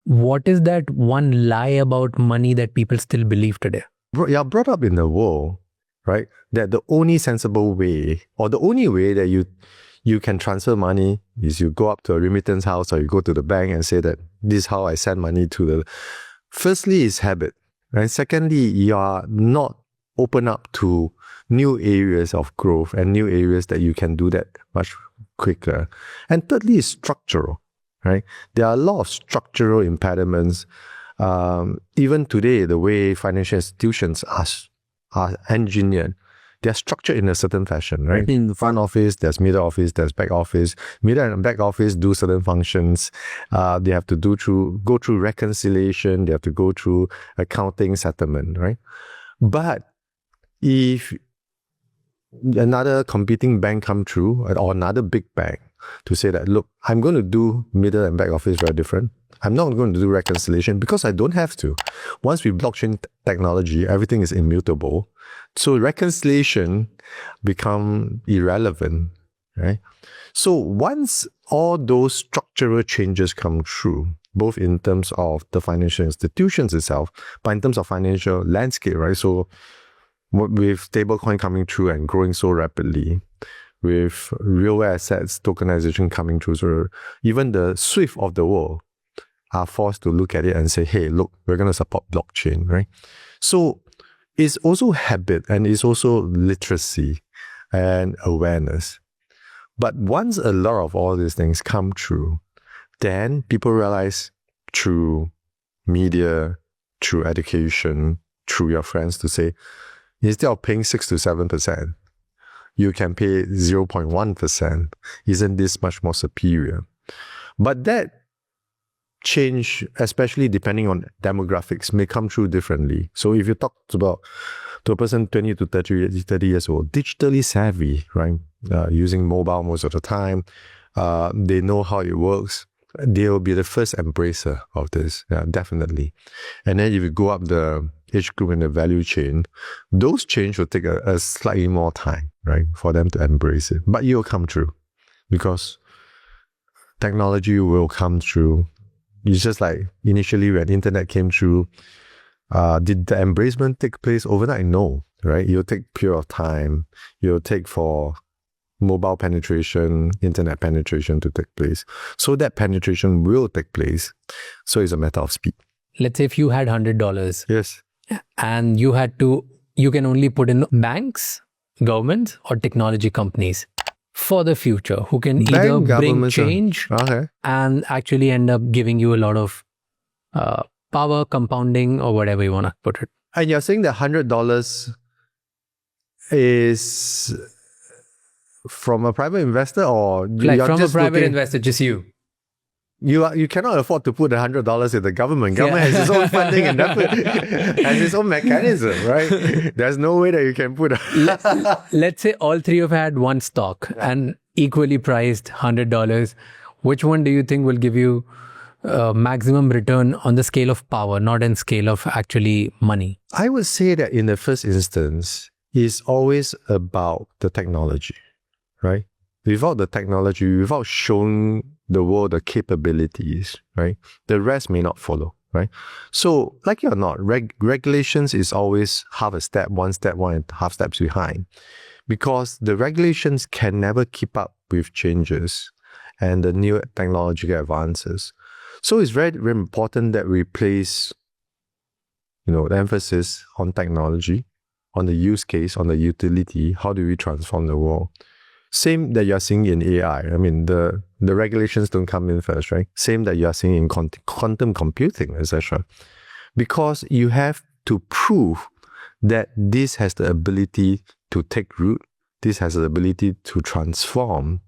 what is that one lie about money that people still believe today? You're brought up in the world, right, that the only sensible way, or the only way that you can transfer money is you go up to a remittance house or you go to the bank and say that this is how I send money to the... Firstly, is habit, right? Secondly, you are not open up to new areas of growth and new areas that you can do that much quicker. And thirdly, is structural, right? There are a lot of structural impediments. Even today, the way financial institutions are engineered, they're structured in a certain fashion, right? In the front office, there's middle office, there's back office. Middle and back office do certain functions. They have to go through reconciliation. They have to go through accounting, settlement, right? But if another competing bank come through, or another big bank, to say that, look, I'm going to do middle and back office very different. I'm not going to do reconciliation because I don't have to. Once we blockchain technology, everything is immutable. So reconciliation become irrelevant, right? So once all those structural changes come through, both in terms of the financial institutions itself, but in terms of financial landscape, right? So with stablecoin coming through and growing so rapidly, with real assets, tokenization coming through, so even the SWIFT of the world are forced to look at it and say, hey, look, we're going to support blockchain, right? So it's also habit and it's also literacy and awareness. But once a lot of all these things come true, then people realize through media, through education, through your friends to say, instead of paying 6 to 7%, you can pay 0.1%. Isn't this much more superior? But that change, especially depending on demographics, may come through differently. So if you talk about to a person 20 to 30 years old, digitally savvy, right? Using mobile most of the time, they know how it works. They will be the first embracer of this, definitely. And then if you go up the age group in the value chain, those change will take a slightly more time, right, for them to embrace it. But it will come true because technology will come through. It's just like initially when internet came through, did the embracement take place overnight? No, right? It'll take a period of time. It'll take for mobile penetration, internet penetration to take place. So that penetration will take place. So it's a matter of speed. Let's say if you had $100. Yes. And you can only put in banks, governments, or technology companies for the future who can either bring change and actually end up giving you a lot of power, compounding, or whatever you want to put it. And you're saying that $100 is from a private investor, or like from a private investor, just you? You cannot afford to put $100 in the government. Government has its own funding and has its own mechanism, right? There's no way that you can put Let's say all three of you had one stock and equally priced $100. Which one do you think will give you maximum return on the scale of power, not in scale of actually money? I would say that in the first instance, it's always about the technology, right? Without the technology, without showing the world the capabilities, right, the rest may not follow, right? So, like it or not, regulations is always half a step, one and half steps behind, because the regulations can never keep up with changes and the new technological advances. So it's very, very important that we place, the emphasis on technology, on the use case, on the utility. How do we transform the world? Same that you're seeing in AI. I mean, the regulations don't come in first, right? Same that you're seeing in quantum computing, etc. Because you have to prove that this has the ability to take root, this has the ability to transform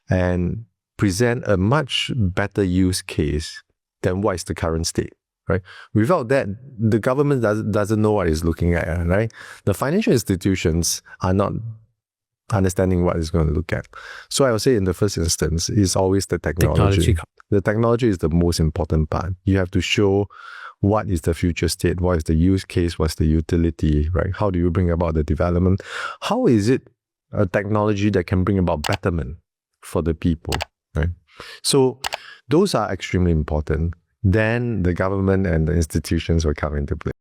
and present a much better use case than what is the current state, right? Without that, the government doesn't know what it's looking at, right? The financial institutions are not understanding what it's going to look at. So I would say in the first instance, it's always the technology. The technology is the most important part. You have to show what is the future state, what is the use case, what's the utility, right? How do you bring about the development? How is it a technology that can bring about betterment for the people, right? So those are extremely important. then the government and the institutions will come into play.